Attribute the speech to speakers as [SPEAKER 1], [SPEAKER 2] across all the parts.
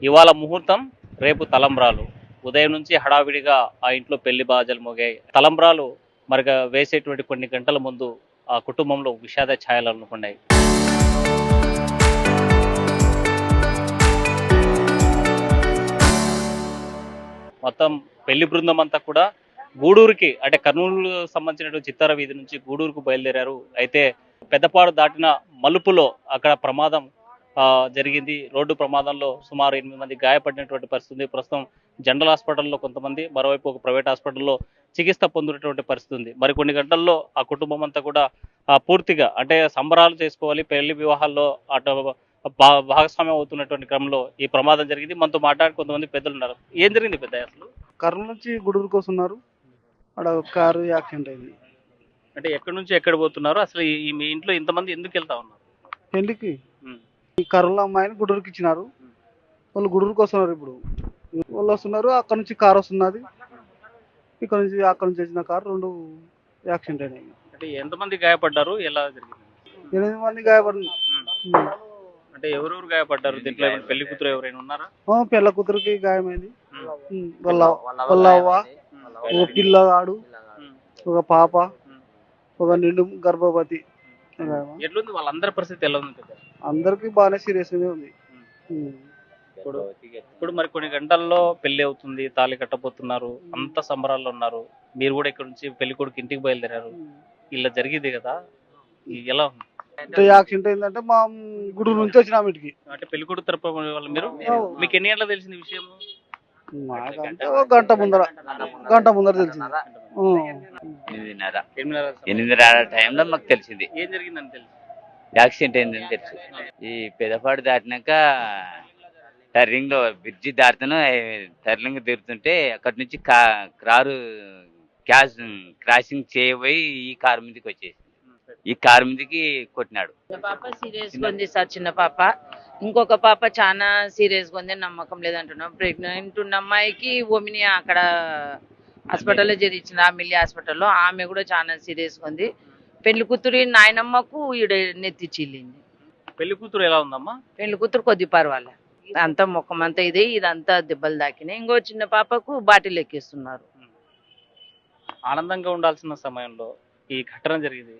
[SPEAKER 1] ఇవాళ ముహూర్తం, రేపు తలంబ్రాలు. ఉదయం నుంచి హడావిడిగా ఆ ఇంట్లో పెళ్లి బాజలు మోగాయి. తలంబ్రాలు మరిగా వేసేటువంటి కొన్ని గంటల ముందు ఆ కుటుంబంలో విషాద ఛాయలు అలుముకున్నాయి. మొత్తం పెళ్లి బృందం అంతా కూడా గూడూరుకి, అంటే కర్నూలు సంబంధించినటువంటి చిత్తార వీధి నుంచి గూడూరుకు బయలుదేరారు. అయితే పెద్దపాడు దాటిన మలుపులో అక్కడ ప్రమాదం జరిగింది. రోడ్డు ప్రమాదంలో సుమారు 8 మంది గాయపడినటువంటి పరిస్థితి ఉంది. ప్రస్తుతం జనరల్ హాస్పిటల్లో కొంతమంది, మరోవైపు ఒక ప్రైవేట్ హాస్పిటల్లో చికిత్స పొందుతున్నటువంటి పరిస్థితి ఉంది. మరికొన్ని గంటల్లో ఆ కుటుంబం అంతా కూడా పూర్తిగా, అంటే సంబరాలు చేసుకోవాలి, పెళ్లి వివాహాల్లో అటు భాగస్వామ్యం అవుతున్నటువంటి క్రమంలో ఈ ప్రమాదం జరిగింది. మనతో మాట్లాడి కొంతమంది పెద్దలు ఉన్నారు. ఏం జరిగింది పెద్ద అసలు?
[SPEAKER 2] కర్నూలు నుంచి గూడూరుకి వస్తున్నారు. అక్కడ కారు యాక్సిడెంట్ అయింది.
[SPEAKER 1] అంటే ఎక్కడి నుంచి ఎక్కడ పోతున్నారు? అసలు ఈ మీ ఇంట్లో ఇంతమంది ఎందుకు వెళ్తా ఉన్నారు?
[SPEAKER 2] పెళ్లికి
[SPEAKER 1] ఉమ్,
[SPEAKER 2] ఈ కర్నూలు అమ్మాయిని గూడూరుకి ఇచ్చినారు. వాళ్ళు గూడూరుకి వస్తున్నారు. ఇప్పుడు వాళ్ళు వస్తున్నారు. అక్కడ నుంచి కారు వస్తున్నది. ఇక్కడ నుంచి అక్కడ నుంచి వచ్చిన కారు రెండు యాక్సిడెంట్ అయినాయి.
[SPEAKER 1] అంటే ఎంతమంది గాయపడ్డారు? ఎలా జరిగింది?
[SPEAKER 2] 8 మంది గాయపడి
[SPEAKER 1] అంటే ఎవరెవరు గాయపడ్డారు దీంట్లో? ఏమైనా పెళ్లి కూతురు ఎవరైనా ఉన్నారా?
[SPEAKER 2] పిల్ల కూతురికి గాయమైంది.
[SPEAKER 1] ఉమ్,
[SPEAKER 2] వాళ్ళ వాళ్ళ అవ్వ, ఒక పిల్లగాడు, ఒక పాప, ఒక నిండు గర్భవతి.
[SPEAKER 1] ఎట్లుంది వాళ్ళందరి పరిస్థితి? ఎలా ఉంది పెద్ద?
[SPEAKER 2] అందరికి బాగానే సీరియస్ గానే ఉంది.
[SPEAKER 1] ఇప్పుడు మరి కొన్ని గంటల్లో పెళ్లి అవుతుంది, తాళి కట్టబోతున్నారు, అంత సంబరాల్లో ఉన్నారు. మీరు కూడా ఇక్కడ నుంచి పెళ్లి కొడుకు ఇంటికి బయలుదేరారు. ఇలా జరిగింది కదా, ఎలా ఉంది?
[SPEAKER 2] యాక్సిడెంట్ అయిందంటే మా గూడూరు నుంచి వచ్చినాం ఇంటికి.
[SPEAKER 1] అంటే పెళ్లి కొడుకు తరపు వాళ్ళు మీరు, మీకు ఎన్ని గంటలకు తెలిసింది విషయం?
[SPEAKER 2] మాకంటే ఒక గంట ముందర తెలిసింది.
[SPEAKER 3] 8:30 టైంలో మాకు తెలిసింది
[SPEAKER 1] ఏం జరిగిందని తెలుసు?
[SPEAKER 3] యాక్సిడెంట్ అయిందని తెలుసు. ఈ పెదపాడు దాటినాక టర్నింగ్ లో బ్రిడ్జి దాటుతాను, టర్నింగ్ తిరుగుతుంటే అక్కడి నుంచి కారు క్రాసింగ్ చేయబోయి ఈ కారు మీదకి వచ్చేసి ఈ కారు మీదకి కొట్టినాడు.
[SPEAKER 4] పాప సీరియస్ గా ఉంది సార్, చిన్న పాప. ఇంకొక పాప చాలా సీరియస్ గా ఉంది, నమ్మకం లేదంటున్నాం. ప్రెగ్నెంట్ ఉన్న అమ్మాయికి ఓమిని అక్కడ హాస్పిటల్లో చేర్చిన, మిల్లి హాస్పిటల్లో. ఆమె కూడా చాలా సీరియస్ గా ఉంది. పెళ్లి కూతురి నాయనమ్మకు ఈడ నెత్తి చిల్లింది.
[SPEAKER 1] పెళ్లి కూతురు ఎలా ఉందమ్మా?
[SPEAKER 4] పెళ్లి కూతురు కొద్ది పర్వాలే, అంతా ముఖం అంతా ఇదే, ఇదంతా దెబ్బలు దాకినాయి. ఇంకో చిన్న పాపకు బాటిల్ ఎక్కిస్తున్నారు.
[SPEAKER 1] ఆనందంగా ఉండాల్సిన సమయంలో ఈ ఘటన జరిగింది.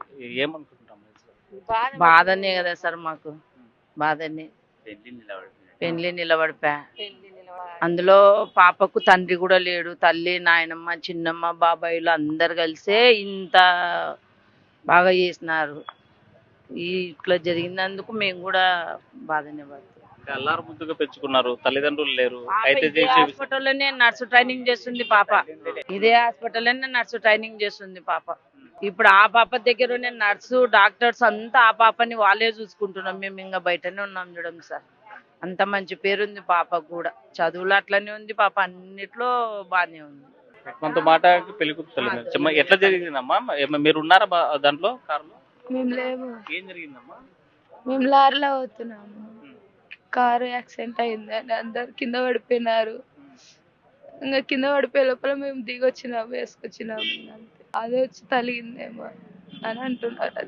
[SPEAKER 1] ఏమనుకుంటున్నాం?
[SPEAKER 4] బాధనే కదా సార్ మాకు, బాధనే. పెళ్లి నిలబడిపా, అందులో పాపకు తండ్రి కూడా లేడు. తల్లి, నాయనమ్మ, చిన్నమ్మ, బాబాయిలు అందరు కలిసే ఇంత బాగా చేసినారు. ఇట్లా జరిగినందుకు మేము కూడా బాధనే పడుతున్నాం.
[SPEAKER 1] అల్లారు ముద్దుగా పెంచుకున్నారు, తల్లిదండ్రులు లేరు. అయితే
[SPEAKER 4] హాస్పిటల్లోనే నర్సు ట్రైనింగ్ చేస్తుంది పాప. ఇదే హాస్పిటల్లోనే నర్సు ట్రైనింగ్ చేస్తుంది పాప. ఇప్పుడు ఆ పాప దగ్గరనే నర్సు, డాక్టర్స్ అంతా ఆ పాపని వాళ్ళే చూసుకుంటున్నాం. మేము ఇంకా బయటనే ఉన్నాం చూడండి సార్. అంత మంచి పేరుంది పాపకు కూడా, చదువులు అట్లనే ఉంది పాప, అన్నిట్లో బానే ఉంది.
[SPEAKER 1] కొంత మాట పెళ్లి కూతురు ఎట్లా జరిగిందమ్మా? మీరు ఉన్నారా దాంట్లో, కారులో?
[SPEAKER 5] మేము లేము.
[SPEAKER 1] ఏం జరిగిందమ్మా?
[SPEAKER 5] మేము లారీలో పోతున్నాము. కారు యాక్సిడెంట్ అయిందని అందరు కింద పడిపోయినారు. ఇంకా కింద పడిపోయే లోపల మేము దిగొచ్చినాము, వేసుకొచ్చినాము. అంతే, అదే వచ్చి తలిగిందేమో అని అంటున్నారు.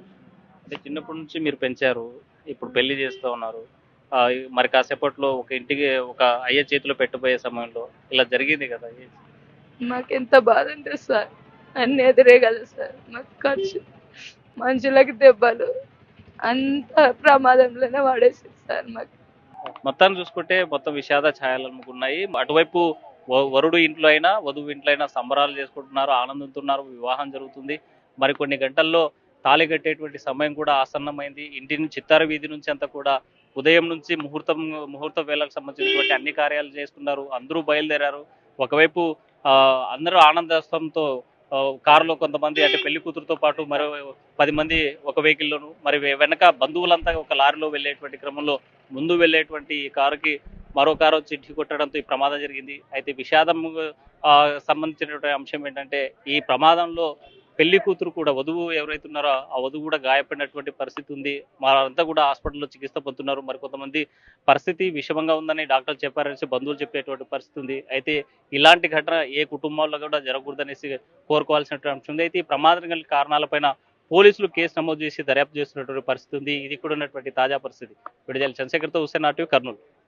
[SPEAKER 1] అంటే చిన్నప్పటి నుంచి మీరు పెంచారు, ఇప్పుడు పెళ్లి చేస్తూ ఉన్నారు. మరి కాసేపట్లో ఒక ఇంటికి ఒక అయ్య చేతిలో పెట్టబోయే సమయంలో ఇలా జరిగింది కదా.
[SPEAKER 5] మాకు ఎంత బాధ అంటే సార్, అన్ని ఎదురే కదా సార్. మాకు ఖర్చు, మనుషులకి దెబ్బలు, అంత ప్రమాదంలోనే పడేసింది సార్. మాకు
[SPEAKER 1] మొత్తాన్ని చూసుకుంటే మొత్తం విషాద ఛాయలు అలుముకున్నాయి. అటువైపు వరుడు ఇంట్లో అయినా, వధువు ఇంట్లో అయినా సంబరాలు చేసుకుంటున్నారు, ఆనందిస్తున్నారు, వివాహం జరుగుతుంది. మరికొన్ని గంటల్లో తాళి కట్టేటువంటి సమయం కూడా ఆసన్నమైంది. ఇంటి నుంచి చిత్తార వీధి నుంచి అంతా కూడా ఉదయం నుంచి ముహూర్త వేళకు సంబంధించినటువంటి అన్ని కార్యాలు చేస్తున్నారు. అందరూ బయలుదేరారు. ఒకవైపు అందరూ ఆనందోత్సవంతో కారులో కొంతమంది, అంటే పెళ్లి కూతురుతో పాటు మరో 10 మంది ఒక వెహికల్లోను, మరి వెనక బంధువులంతా ఒక లారీలో వెళ్ళేటువంటి క్రమంలో ముందు వెళ్ళేటువంటి ఈ కారుకి మరో కారు వచ్చి ఢీ కొట్టడంతో ఈ ప్రమాదం జరిగింది. అయితే విషాదం సంబంధించినటువంటి అంశం ఏంటంటే, ఈ ప్రమాదంలో పెళ్లి కూతురు కూడా, వధువు ఎవరైతే ఉన్నారో ఆ వధువు కూడా గాయపడినటువంటి పరిస్థితి ఉంది. వారంతా కూడా హాస్పిటల్లో చికిత్స పొందుతున్నారు. మరి కొంతమంది పరిస్థితి విషమంగా ఉందని డాక్టర్లు చెప్పారనేసి బంధువులు చెప్పేటువంటి పరిస్థితి ఉంది. అయితే ఇలాంటి ఘటన ఏ కుటుంబాల్లో కూడా జరగకూడదనేసి కోరుకోవాల్సినటువంటి అంశం ఉంది. అయితే ఈ ప్రమాదం గల కారణాలపైన పోలీసులు కేసు నమోదు చేసి దర్యాప్తు చేస్తున్నటువంటి పరిస్థితి ఉంది. ఇది కూడా ఉన్నటువంటి తాజా పరిస్థితి. విడుదల చంద్రశేఖర్తో హుస్సేన్, ఆర్టీవీ, కర్నూలు.